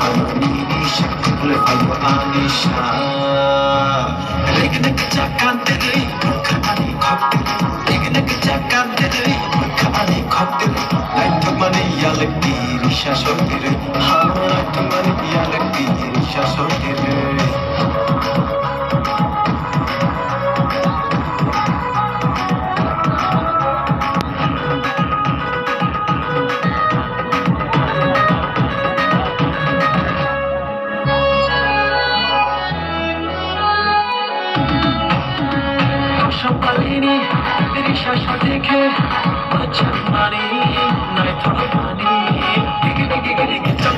Anisha, amplify your Anisha. Lekin kejakan diri, berkani khapir. Lekin kejakan diri, berkani khapir. Light to money, ya lagti risha shotir. Ha, light to money, ya lagti risha shotir. Champagne, तेरी Sasha देखे, अच्छा मानी, नहीं थोड़ा पानी, Gigi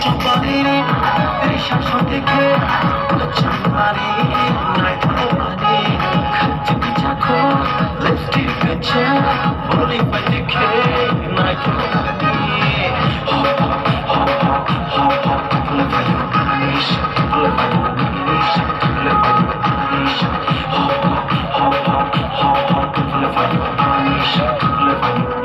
champagne, तेरी Sasha देखे, अच्छा मानी, नहीं थोड़ा पानी, खच्ची खच्चा lipstick अच्छा, बोली पाई देखे, नहीं थोड़ा पानी, hop hop hop hop hop hop, amplify your Anisha, amplify your Anisha, amplify your Anisha, hop hop hop hop. Amplify your Anisha, amplify your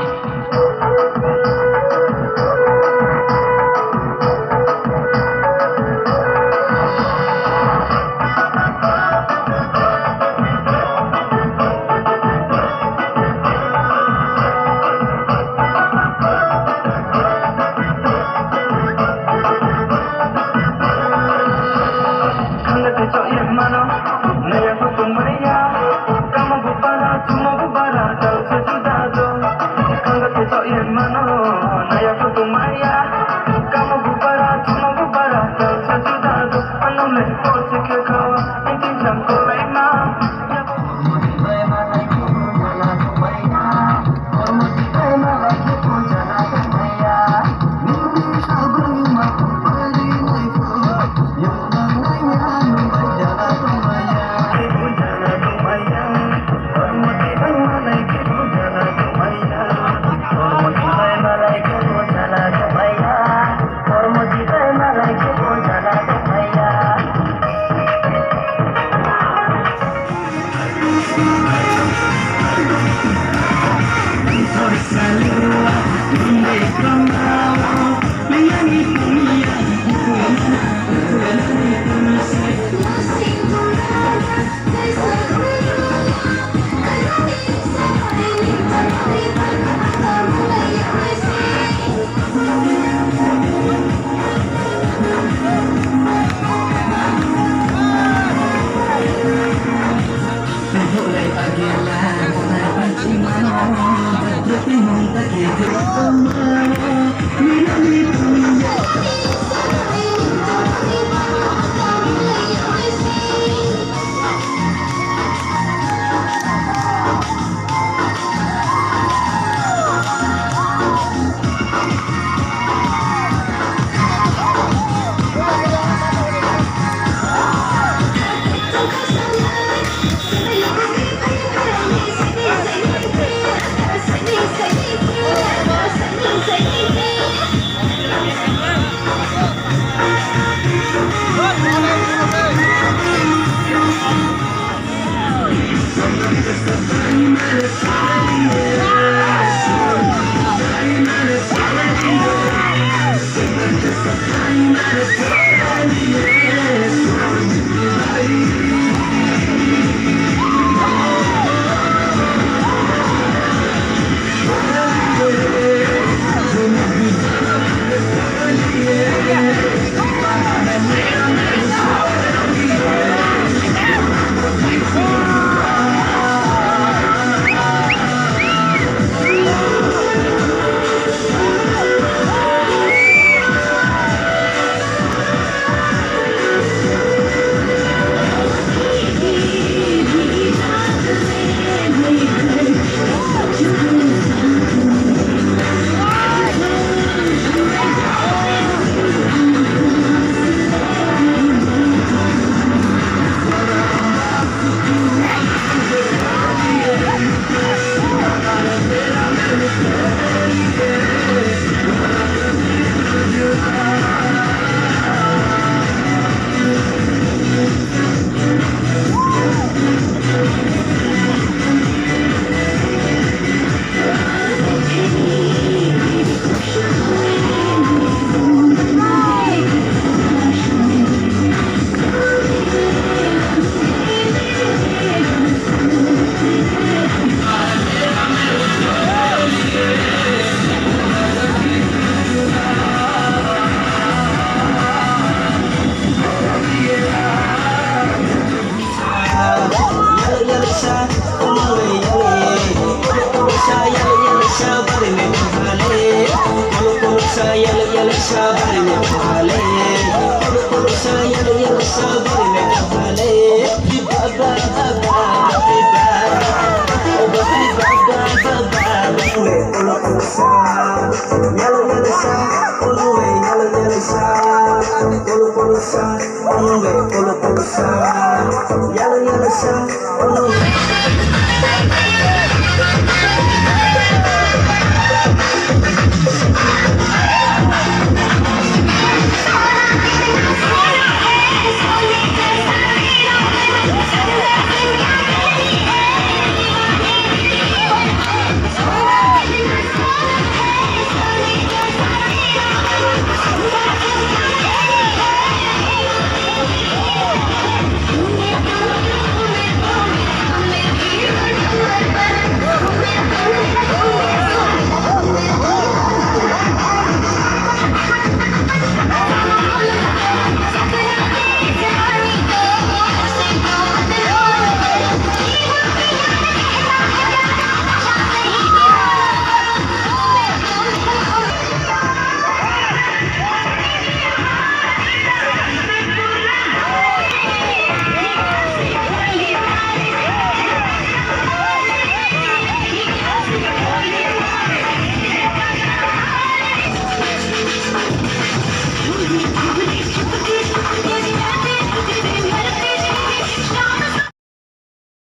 sun, polo sun, on the way, polo sun, yellow sun, on the way.